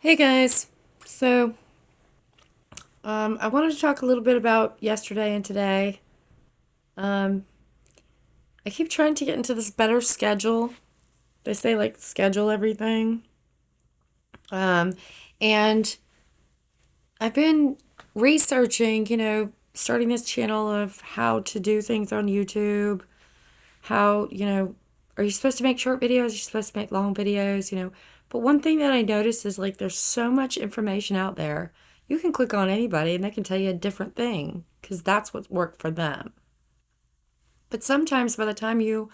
Hey guys. So, I wanted to talk a little bit about yesterday and today. Um, I keep trying to get into this better schedule. They say like schedule everything. Um, and I've been researching, starting this channel of how to do things on YouTube. How, are you supposed to make short videos? Are you supposed to make long videos? But one thing that I noticed is like there's so much information out there. You can click on anybody and they can tell you a different thing because that's what worked for them. But sometimes by the time you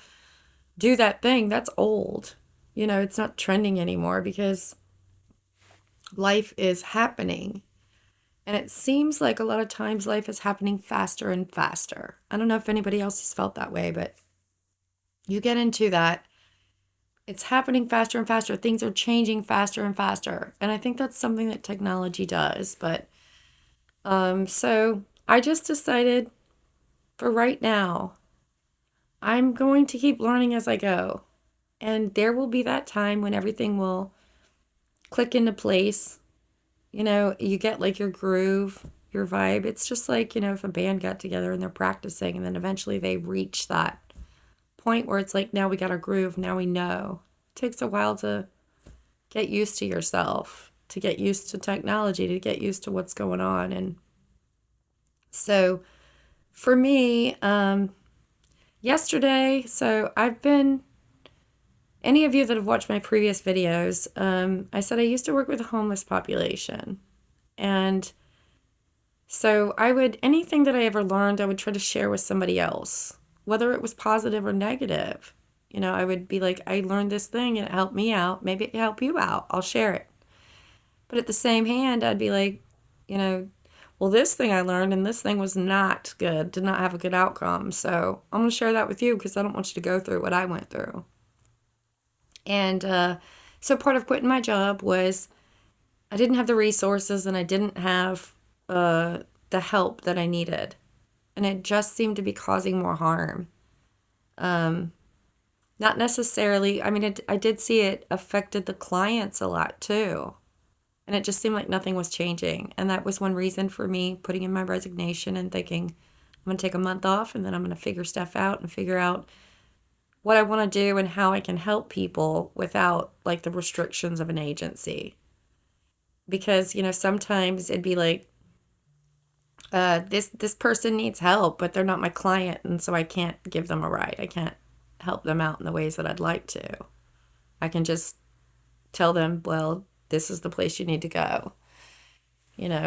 do that thing, that's old. It's not trending anymore because life is happening. And it seems like a lot of times life is happening faster and faster. I don't know if anybody else has felt that way, but you get into that, it's happening faster and faster. Things are changing faster and faster. And I think that's something that technology does. But so I just decided for right now, I'm going to keep learning as I go. And there will be that time when everything will click into place. You get like your groove, your vibe. It's just like, if a band got together and they're practicing and then eventually they reach that point where it's like, now we got our groove, now we know. It takes a while to get used to yourself, to get used to technology, to get used to what's going on. And so for me, yesterday, so any of you that have watched my previous videos, I said I used to work with a homeless population. And so anything that I ever learned, I would try to share with somebody else, whether it was positive or negative. I would be like, I learned this thing and it helped me out. Maybe it can help you out. I'll share it. But at the same hand, I'd be like, you know, well, this thing I learned and this thing was not good, did not have a good outcome. So I'm going to share that with you because I don't want you to go through what I went through. And so part of quitting my job was I didn't have the resources and I didn't have the help that I needed. And it just seemed to be causing more harm. Um, Not necessarily, I mean, I did see it affected the clients a lot too. And it just seemed like nothing was changing. And that was one reason for me putting in my resignation and thinking, I'm going to take a month off and then I'm going to figure stuff out and figure out what I want to do and how I can help people without like the restrictions of an agency. Because, sometimes it'd be like, this person needs help, but they're not my client, and so I can't give them a ride. I can't help them out in the ways that I'd like to. I can just tell them, well, this is the place you need to go.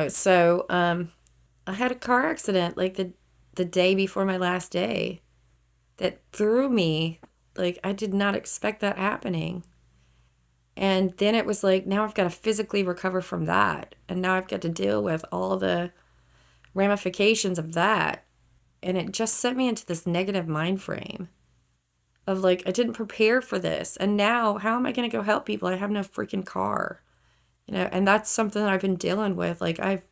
So I had a car accident like the day before my last day that threw me. Like I did not expect that happening. And then it was like now I've got to physically recover from that. And now I've got to deal with all the ramifications of that. And it just sent me into this negative mind frame of like I didn't prepare for this. And now how am I going to go help people? I have no freaking car. And that's something that I've been dealing with. Like I've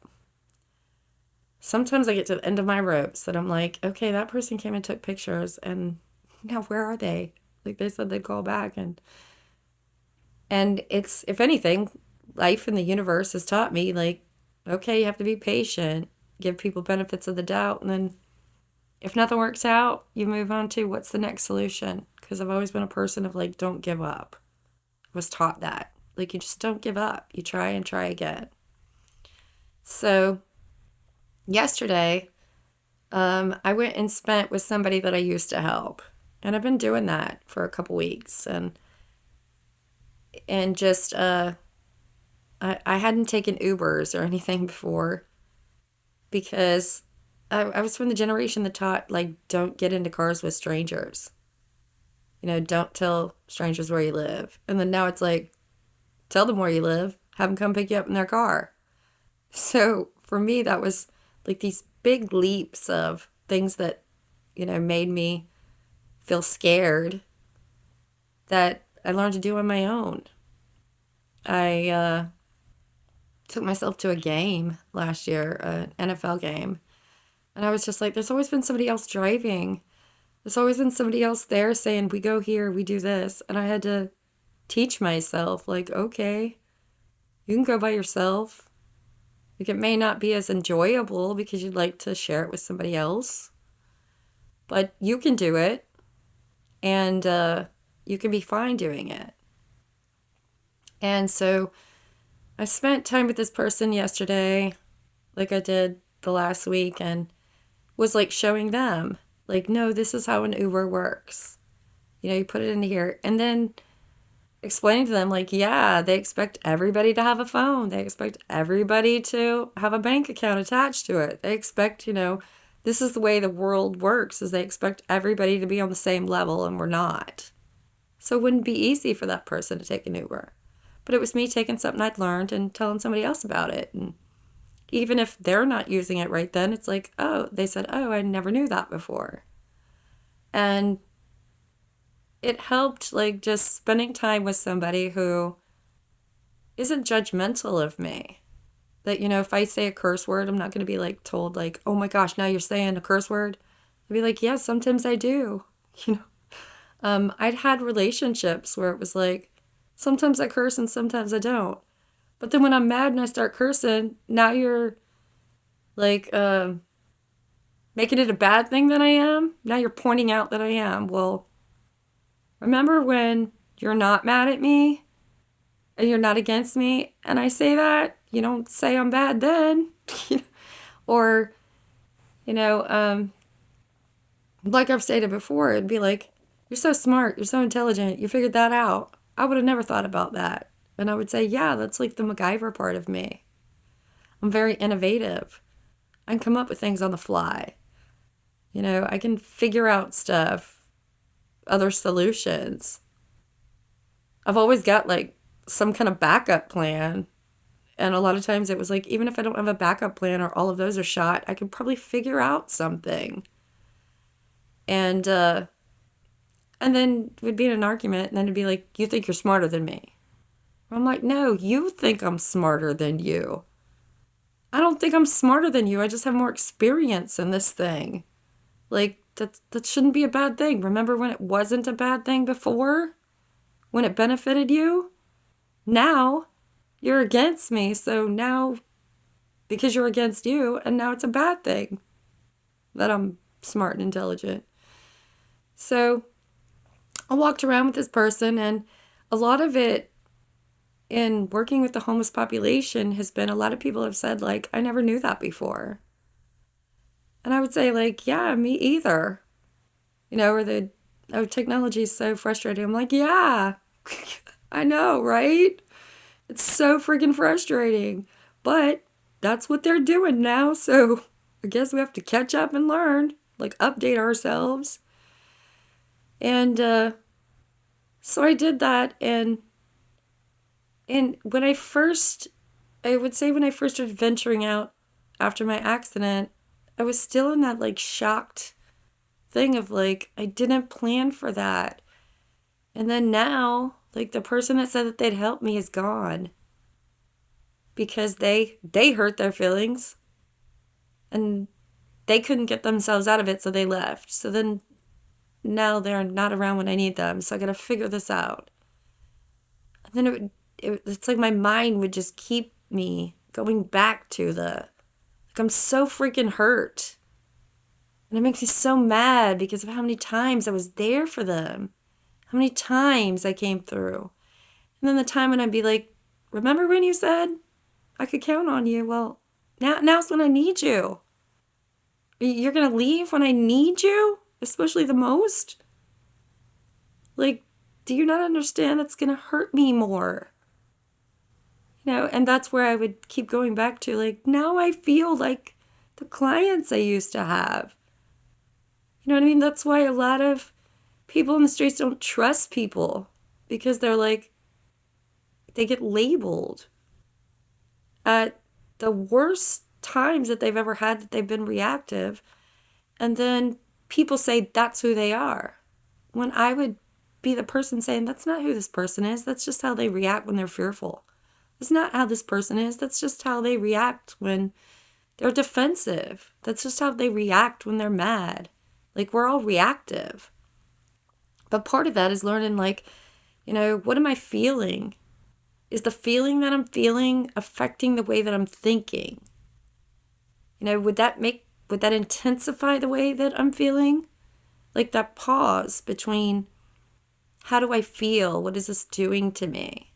sometimes I get to the end of my ropes that I'm like, okay, that person came and took pictures and now where are they? Like they said they'd call back and it's if anything, life and the universe has taught me like, okay, you have to be patient, give people benefits of the doubt, and then if nothing works out, you move on to what's the next solution. Because I've always been a person of like, don't give up. I was taught that. Like you just don't give up. You try and try again. So yesterday, I went and spent with somebody that I used to help. And I've been doing that for a couple weeks and just I hadn't taken Ubers or anything before because I was from the generation that taught like don't get into cars with strangers. Don't tell strangers where you live. And then now it's like tell them where you live, have them come pick you up in their car. So for me that was like these big leaps of things that made me feel scared that I learned to do on my own. I took myself to a game last year, an NFL game, and I was just like, there's always been somebody else driving. There's always been somebody else there saying, we go here, we do this. And I had to teach myself, like, okay, You can go by yourself. Like, it may not be as enjoyable because you'd like to share it with somebody else, but you can do it, and you can be fine doing it. And so I spent time with this person yesterday, like I did the last week, and was like showing them, like, no, this is how an Uber works. You put it in here. And then explaining to them, like, yeah, they expect everybody to have a phone. They expect everybody to have a bank account attached to it. They expect, this is the way the world works, is they expect everybody to be on the same level, and we're not. So it wouldn't be easy for that person to take an Uber. But it was me taking something I'd learned and telling somebody else about it. And even if they're not using it right then, it's like, oh, they said, oh, I never knew that before. And it helped, like, just spending time with somebody who isn't judgmental of me. That, if I say a curse word, I'm not going to be like told, like, oh my gosh, now you're saying a curse word. I'd be like, yeah, sometimes I do. I'd had relationships where it was like, sometimes I curse and sometimes I don't. But then when I'm mad and I start cursing, now you're like making it a bad thing that I am. Now you're pointing out that I am. Well, remember when you're not mad at me and you're not against me and I say that? You don't say I'm bad then. Or, like I've stated before, it'd be like, you're so smart, you're so intelligent, you figured that out. I would have never thought about that. And I would say, yeah, that's like the MacGyver part of me. I'm very innovative. I can come up with things on the fly. I can figure out stuff, other solutions. I've always got like some kind of backup plan. And a lot of times it was like, even if I don't have a backup plan or all of those are shot, I could probably figure out something. And then we'd be in an argument, and then it'd be like, you think you're smarter than me. I'm like, no, you think I'm smarter than you. I don't think I'm smarter than you. I just have more experience in this thing. Like, that shouldn't be a bad thing. Remember when it wasn't a bad thing before? When it benefited you? Now, you're against me, so now, because you're against you, and now it's a bad thing that I'm smart and intelligent. So I walked around with this person, and a lot of it in working with the homeless population has been, a lot of people have said, like, I never knew that before. And I would say, like, yeah, me either. Or technology is so frustrating. I'm like, yeah, I know, right? It's so freaking frustrating. But that's what they're doing now, so I guess we have to catch up and learn, like, update ourselves. And so I did that, and when I would say when I first started venturing out after my accident, I was still in that, like, shocked thing of, like, I didn't plan for that. And then now, like, the person that said that they'd help me is gone. Because they hurt their feelings. And they couldn't get themselves out of it, so they left. So then, now they're not around when I need them, so I gotta figure this out. And then it's like my mind would just keep me going back to like, I'm so freaking hurt. And it makes me so mad because of how many times I was there for them. How many times I came through. And then the time when I'd be like, remember when you said I could count on you? Well, now's when I need you. You're gonna leave when I need you? Especially the most? Like, do you not understand that's gonna hurt me more? And that's where I would keep going back to, like, now I feel like the clients I used to have. You know what I mean? That's why a lot of people in the streets don't trust people, because they're like, they get labeled at the worst times that they've ever had, that they've been reactive. And then people say that's who they are. When I would be the person saying, that's not who this person is. That's just how they react when they're fearful. That's not how this person is. That's just how they react when they're defensive. That's just how they react when they're mad. Like, we're all reactive. But part of that is learning, like, what am I feeling? is the feeling that I'm feeling affecting the way that I'm thinking? Would that intensify the way that I'm feeling? Like that pause between how do I feel? What is this doing to me?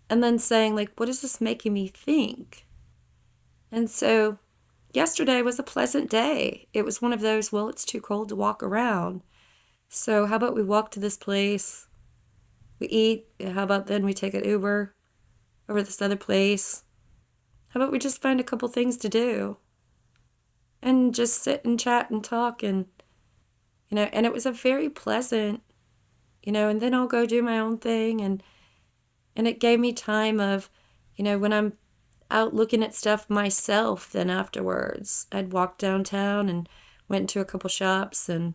And then saying, like, what is this making me think? And so yesterday was a pleasant day. It was one of those, well, it's too cold to walk around. So how about we walk to this place? We eat. How about then we take an Uber over this other place? How about we just find a couple things to do and just sit and chat and talk and it was a very pleasant, and then I'll go do my own thing and it gave me time of, when I'm out looking at stuff myself, then afterwards I'd walk downtown and went into a couple shops and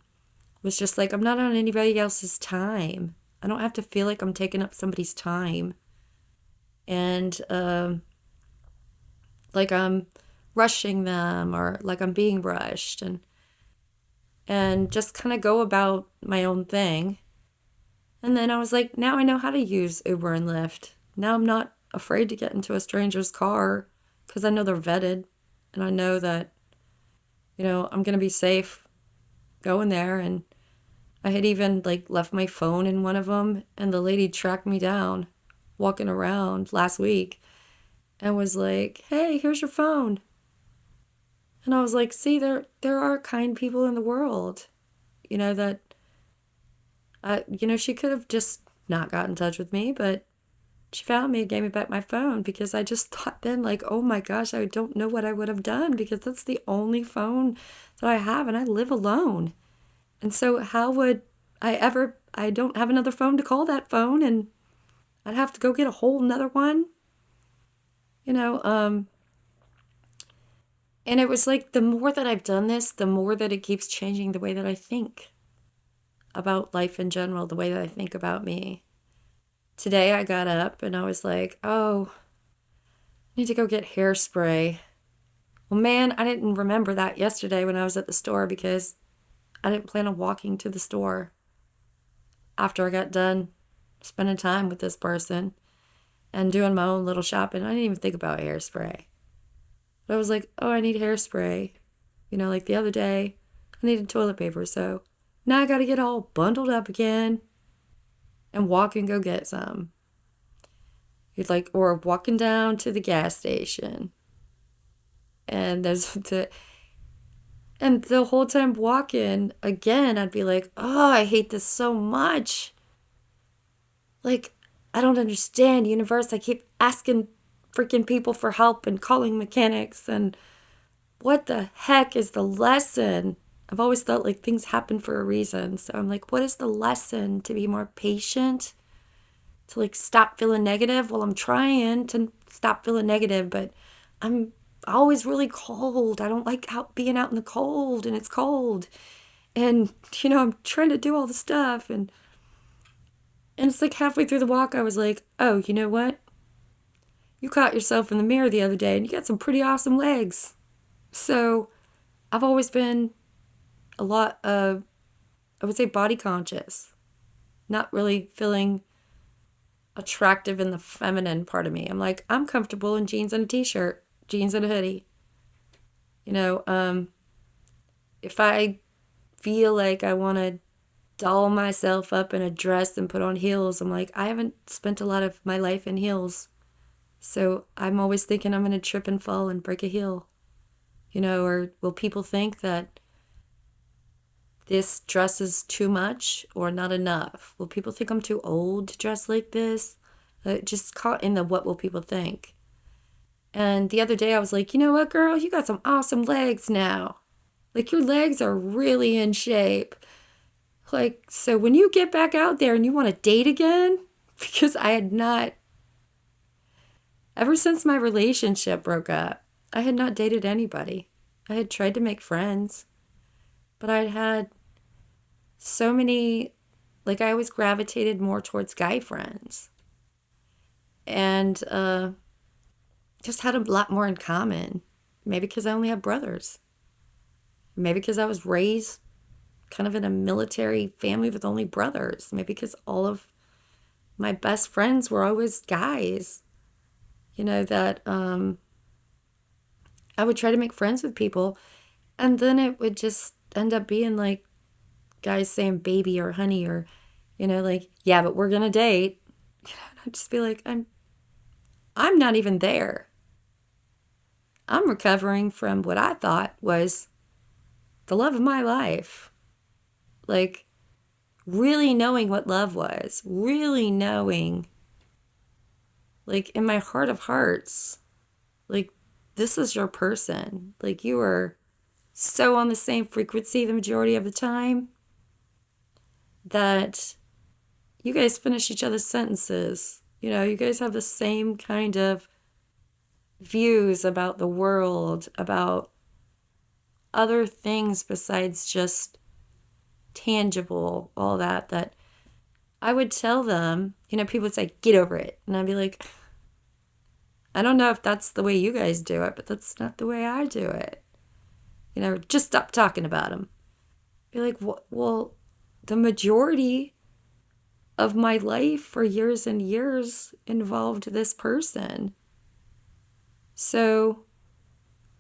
was just like, I'm not on anybody else's time. I don't have to feel like I'm taking up somebody's time. And like I'm rushing them or like I'm being rushed and just kind of go about my own thing. And then I was like, now I know how to use Uber and Lyft. Now I'm not afraid to get into a stranger's car because I know they're vetted and I know that, I'm going to be safe going there. And I had even like left my phone in one of them and the lady tracked me down walking around last week and was like, "Hey, here's your phone." And I was like, "See, there are kind people in the world, that she could have just not got in touch with me, but she found me and gave me back my phone because I just thought then, like, oh my gosh, I don't know what I would have done because that's the only phone that I have and I live alone. And so, how would I don't have another phone to call that phone and I'd have to go get a whole nother one, you know? And it was like the more that I've done this, the more that it keeps changing the way that I think about life in general, the way that I think about me. Today I got up and I was like, oh, I need to go get hairspray. Well, man, I didn't remember that yesterday when I was at the store because I didn't plan on walking to the store after I got done spending time with this person and doing my own little shopping. I didn't even think about hairspray. But I was like, oh, I need hairspray. Like the other day, I needed toilet paper. So now I got to get all bundled up again and walk and go get some. You'd like, or walking down to the gas station. And and the whole time walking, again, I'd be like, oh, I hate this so much. Like, I don't understand, universe. I keep asking freaking people for help and calling mechanics. And what the heck is the lesson? I've always thought like things happen for a reason. So I'm like, what is the lesson? To be more patient? To like stop feeling negative? Well, I'm trying to stop feeling negative, but I'm always really cold. I don't like being out in the cold and it's cold. And, I'm trying to do all the stuff and it's like halfway through the walk, I was like, oh, you know what? You caught yourself in the mirror the other day and you got some pretty awesome legs. So I've always been a lot of, I would say, body conscious, not really feeling attractive in the feminine part of me. I'm like, I'm comfortable in jeans and a t-shirt, jeans and a hoodie. If I feel like I want to doll myself up in a dress and put on heels, I'm like, I haven't spent a lot of my life in heels. So I'm always thinking I'm going to trip and fall and break a heel. Or will people think that this dress is too much or not enough? Will people think I'm too old to dress like this? Just caught in the what will people think. And the other day I was like, you know what, girl? You got some awesome legs now. Like your legs are really in shape. Like, so when you get back out there and you want to date again, because I had not, ever since my relationship broke up, I had not dated anybody. I had tried to make friends, but I'd had so many, like I always gravitated more towards guy friends and just had a lot more in common. Maybe because I only have brothers. Maybe because I was raised kind of in a military family with only brothers. Maybe because all of my best friends were always guys, that I would try to make friends with people, and then it would just end up being like guys saying baby or honey or, like, yeah, but we're gonna date. And I'd just be like, I'm not even there. I'm recovering from what I thought was the love of my life. Like, really knowing what love was, really knowing, like, in my heart of hearts, like, this is your person. Like, you are so on the same frequency the majority of the time that you guys finish each other's sentences. You guys have the same kind of views about the world, about other things besides just tangible, all that I would tell them, people would say, get over it. And I'd be like, I don't know if that's the way you guys do it, but that's not the way I do it. Just stop talking about them. Be like, well, the majority of my life for years and years involved this person. So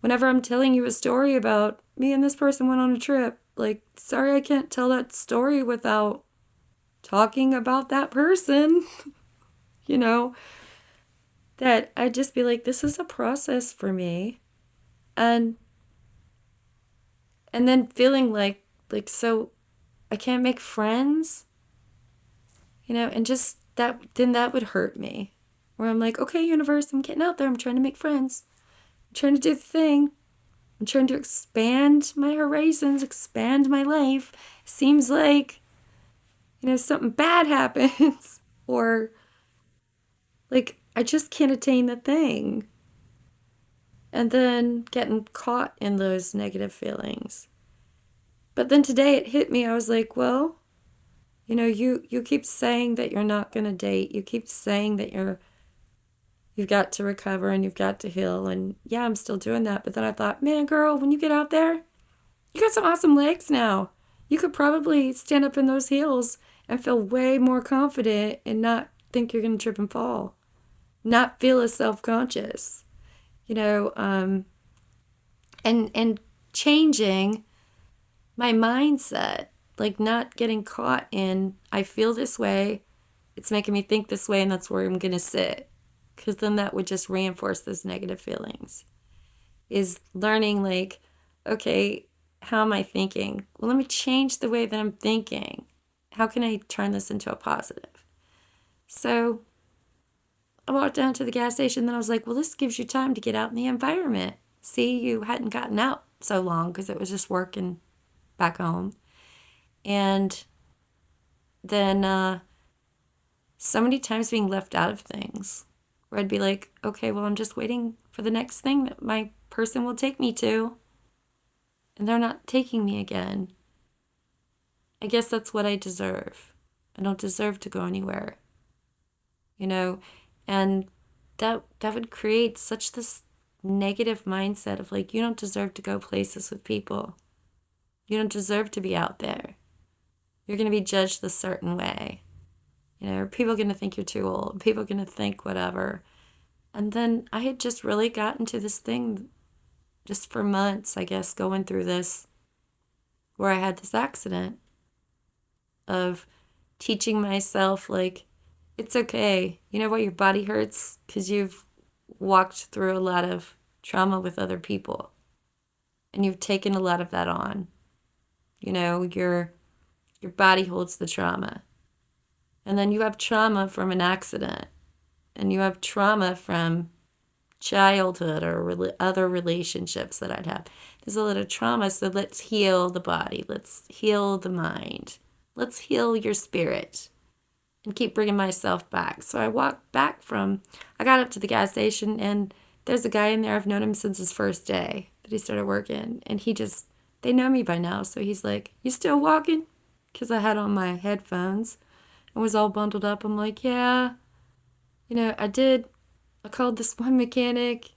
whenever I'm telling you a story about me and this person went on a trip, like, sorry, I can't tell that story without talking about that person, you know, that I'd just be like, this is a process for me. And then feeling like, so I can't make friends, and just that, then that would hurt me. Where I'm like, okay, universe, I'm getting out there. I'm trying to make friends. I'm trying to do the thing. I'm trying to expand my horizons, expand my life. Seems like, something bad happens or like I just can't attain the thing. And then getting caught in those negative feelings. But then today it hit me. I was like, well, you keep saying that you're not going to date. You keep saying that you've got to recover and you've got to heal. And yeah, I'm still doing that. But then I thought, man, girl, when you get out there, you got some awesome legs now. You could probably stand up in those heels and feel way more confident and not think you're going to trip and fall. Not feel as self-conscious, and changing my mindset, like not getting caught in, I feel this way, it's making me think this way, and that's where I'm going to sit. Because then that would just reinforce those negative feelings. Is learning, like, okay, how am I thinking? Well, let me change the way that I'm thinking. How can I turn this into a positive? So I walked down to the gas station, then I was like, well, this gives you time to get out in the environment. See, you hadn't gotten out so long because it was just working back home. And then so many times being left out of things where I'd be like, okay, well, I'm just waiting for the next thing that my person will take me to. And they're not taking me again. I guess that's what I deserve. I don't deserve to go anywhere. And that would create such this negative mindset of like, you don't deserve to go places with people. You don't deserve to be out there. You're going to be judged a certain way. People are going to think you're too old. People are going to think whatever. And then I had just really gotten to this thing just for months, I guess, going through this, where I had this accident of teaching myself, like, it's okay. You know why your body hurts? Because you've walked through a lot of trauma with other people. And you've taken a lot of that on. Your body holds the trauma. And then you have trauma from an accident. And you have trauma from childhood or other relationships that I'd have. There's a lot of trauma, so let's heal the body. Let's heal the mind. Let's heal your spirit and keep bringing myself back. So I got up to the gas station, and there's a guy in there. I've known him since his first day that he started working, and they know me by now. So he's like, you still walking? Because I had on my headphones and was all bundled up. I'm like, yeah, I did. I called this one mechanic,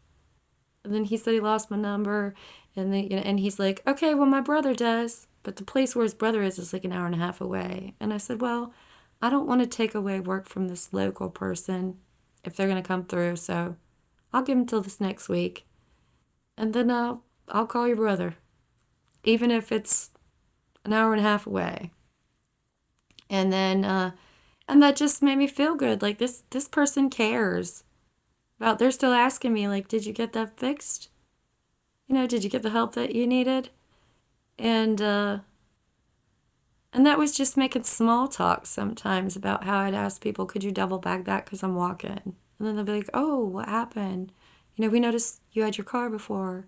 and then he said he lost my number, and then and he's like, okay, well, my brother does, but the place where his brother is like an hour and a half away. And I said, well, I don't want to take away work from this local person if they're going to come through. So I'll give them till this next week. And then I'll call your brother, even if it's an hour and a half away. And then and that just made me feel good. Like this person cares about. They're still asking me like, did you get that fixed? Did you get the help that you needed? And and that was just making small talk sometimes about how I'd ask people, could you double bag that because I'm walking? And then they'll be like, oh, what happened? We noticed you had your car before.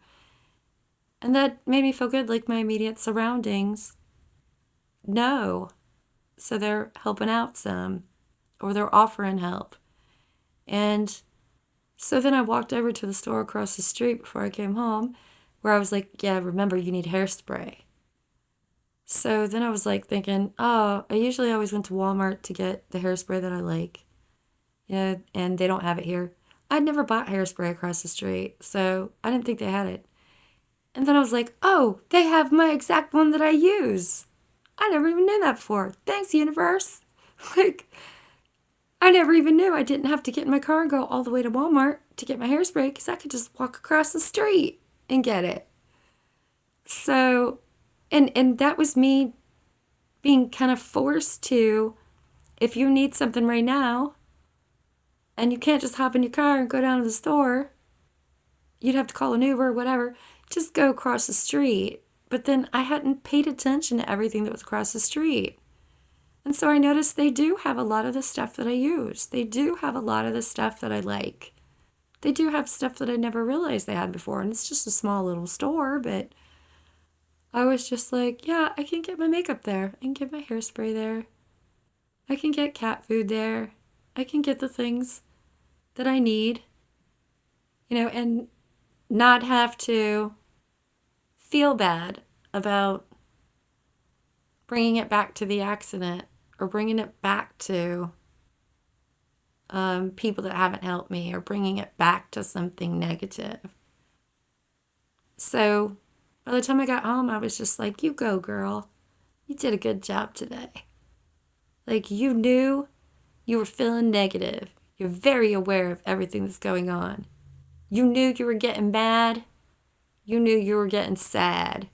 And that made me feel good, like my immediate surroundings know. So they're helping out some, or they're offering help. And so then I walked over to the store across the street before I came home, where I was like, yeah, remember, you need hairspray. So then I was like thinking, oh, I usually always went to Walmart to get the hairspray that I like, and they don't have it here. I'd never bought hairspray across the street, so I didn't think they had it. And then I was like, oh, they have my exact one that I use. I never even knew that before. Thanks, universe. Like, I never even knew I didn't have to get in my car and go all the way to Walmart to get my hairspray because I could just walk across the street and get it. So, and that was me being kind of forced to, if you need something right now and you can't just hop in your car and go down to the store, you'd have to call an Uber or whatever, just go across the street. But then I hadn't paid attention to everything that was across the street. And so I noticed they do have a lot of the stuff that I use. They do have a lot of the stuff that I like. They do have stuff that I never realized they had before. And it's just a small little store, but I was just like, yeah, I can get my makeup there. I can get my hairspray there. I can get cat food there. I can get the things that I need, and not have to feel bad about bringing it back to the accident or bringing it back to people that haven't helped me or bringing it back to something negative. So by the time I got home, I was just like, you go, girl. You did a good job today. Like, you knew you were feeling negative. You're very aware of everything that's going on. You knew you were getting mad. You knew you were getting sad.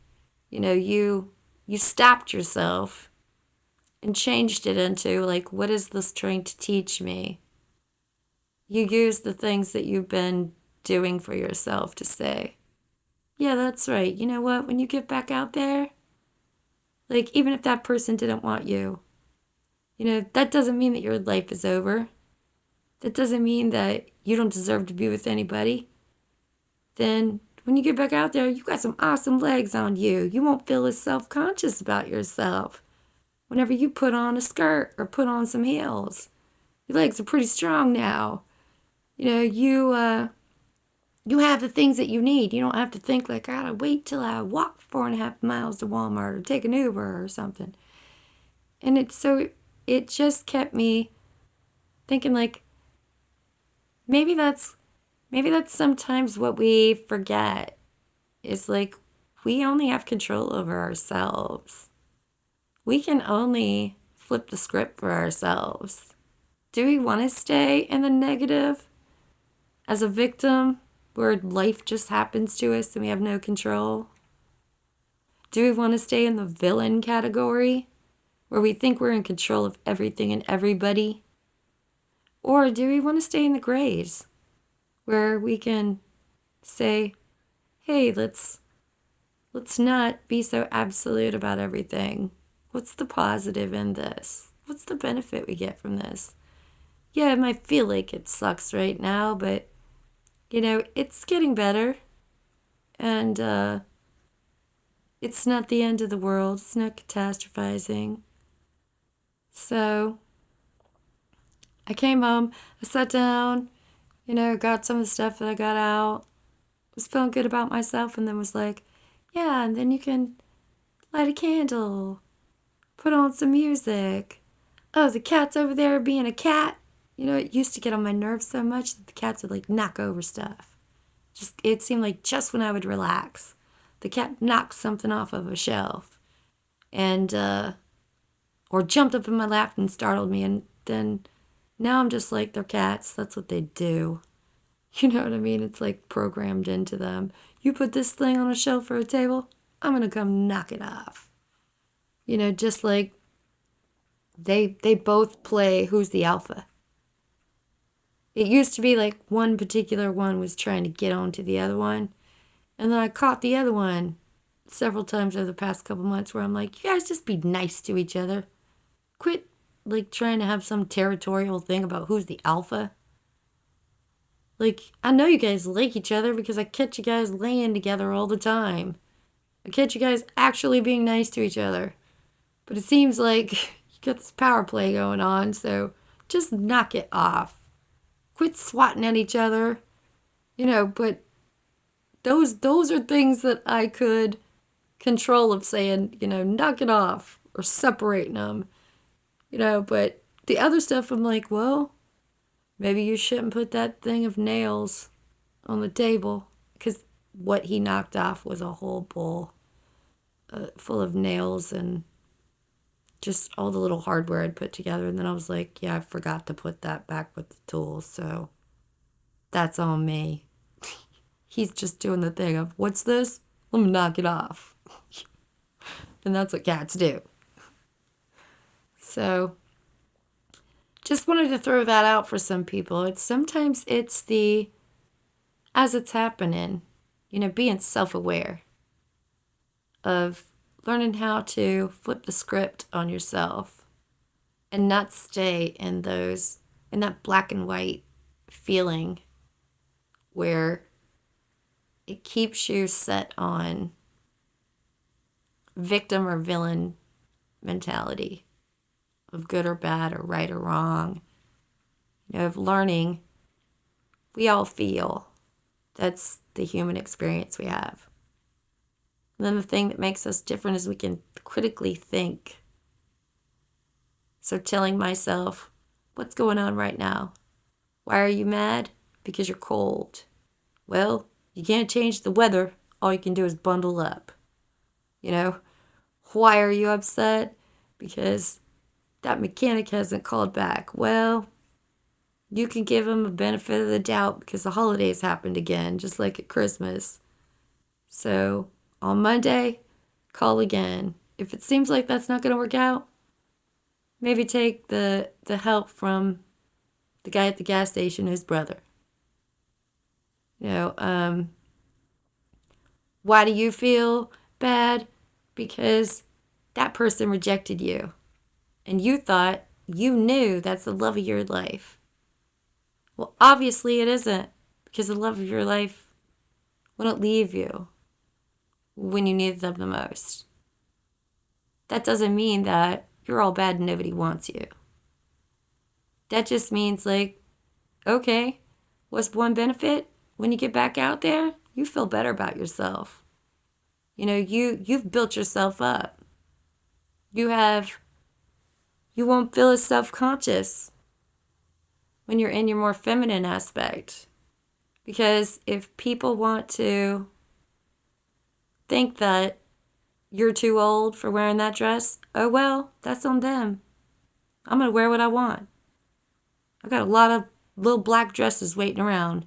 You stopped yourself and changed it into, like, what is this trying to teach me? You used the things that you've been doing for yourself to say, yeah, that's right. You know what? When you get back out there, like, even if that person didn't want you, that doesn't mean that your life is over. That doesn't mean that you don't deserve to be with anybody. Then when you get back out there, you got some awesome legs on you. You won't feel as self-conscious about yourself whenever you put on a skirt or put on some heels. Your legs are pretty strong now. You have the things that you need. You don't have to think like, I gotta wait till I walk 4.5 miles to Walmart or take an Uber or something. And it just kept me thinking, like, maybe that's sometimes what we forget is, like, we only have control over ourselves. We can only flip the script for ourselves. Do we want to stay in the negative as a victim where life just happens to us and we have no control? Do we want to stay in the villain category where we think we're in control of everything and everybody? Or do we want to stay in the grays where we can say, hey, let's not be so absolute about everything. What's the positive in this? What's the benefit we get from this? Yeah, it might feel like it sucks right now, but it's getting better. And it's not the end of the world. It's not catastrophizing. So I came home, I sat down, got some of the stuff that I got out, was feeling good about myself, and then was like, yeah, and then you can light a candle, put on some music. Oh, the cat's over there being a cat. It used to get on my nerves so much that the cats would, like, knock over stuff. It seemed like just when I would relax, the cat knocked something off of a shelf. And or jumped up in my lap and startled me. And then now I'm just like, they're cats. That's what they do. You know what I mean? It's like programmed into them. You put this thing on a shelf or a table, I'm going to come knock it off. Just like they both play who's the alpha. It used to be like one particular one was trying to get on to the other one. And then I caught the other one several times over the past couple months where I'm like, you guys just be nice to each other. Quit like trying to have some territorial thing about who's the alpha. Like, I know you guys like each other because I catch you guys laying together all the time. I catch you guys actually being nice to each other. But it seems like you got this power play going on, so just knock it off. Quit swatting at each other. But those are things that I could control of saying, knock it off or separating them. But the other stuff I'm like, well, maybe you shouldn't put that thing of nails on the table because what he knocked off was a whole bowl full of nails and just all the little hardware I'd put together. And then I was like, yeah, I forgot to put that back with the tools. So that's on me. He's just doing the thing of, what's this? Let me knock it off. And that's what cats do. So just wanted to throw that out for some people. Sometimes it's as it's happening, being self-aware of learning how to flip the script on yourself and not stay in that black and white feeling where it keeps you set on victim or villain mentality of good or bad or right or wrong. Of learning, we all feel. That's the human experience we have. And then the thing that makes us different is we can critically think. So telling myself, what's going on right now? Why are you mad? Because you're cold. Well, you can't change the weather. All you can do is bundle up. Why are you upset? Because that mechanic hasn't called back. Well, you can give him a benefit of the doubt because the holidays happened again, just like at Christmas. So on Monday, call again. If it seems like that's not going to work out, maybe take the help from the guy at the gas station, his brother. Why do you feel bad? Because that person rejected you. And you thought you knew that's the love of your life. Well, obviously it isn't, because the love of your life wouldn't leave you when you needed them the most. That doesn't mean that you're all bad and nobody wants you. That just means okay, what's one benefit? When you get back out there, you feel better about yourself. You've built yourself up. You won't feel as self-conscious when you're in your more feminine aspect. Because if people want to think that you're too old for wearing that dress, oh well, that's on them. I'm going to wear what I want. I've got a lot of little black dresses waiting around.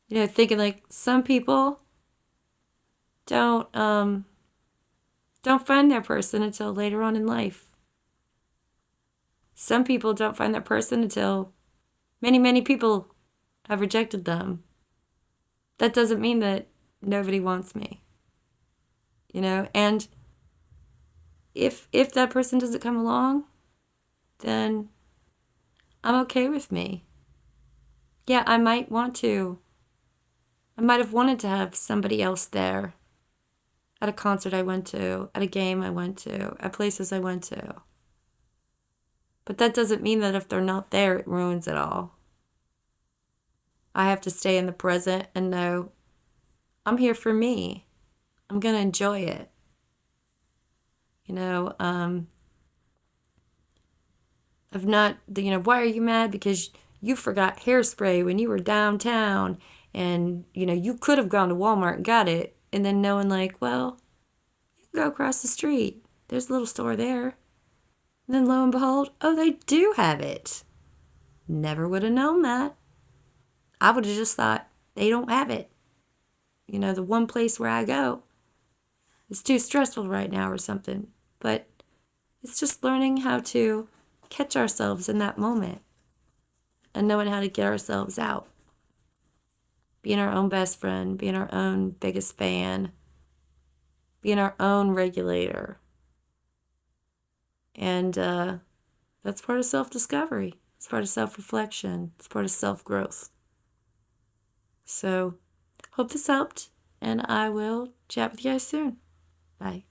Thinking some people don't find their person until later on in life. Some people don't find their person until many, many people have rejected them. That doesn't mean that nobody wants me. And if that person doesn't come along, then I'm okay with me. Yeah, I might have wanted to have somebody else there at a concert I went to, at a game I went to, at places I went to. But that doesn't mean that if they're not there, it ruins it all. I have to stay in the present and know I'm here for me. I'm going to enjoy it. Of not, why are you mad? Because you forgot hairspray when you were downtown and, you could have gone to Walmart and got it. And then knowing well, you can go across the street. There's a little store there. And then lo and behold, oh, they do have it. Never would have known that. I would have just thought they don't have it. You know, the one place where I go is too stressful right now or something. But it's just learning how to catch ourselves in that moment and knowing how to get ourselves out. Being our own best friend, being our own biggest fan, being our own regulator. And that's part of self-discovery. It's part of self-reflection. It's part of self-growth. So, hope this helped, and I will chat with you guys soon. Bye.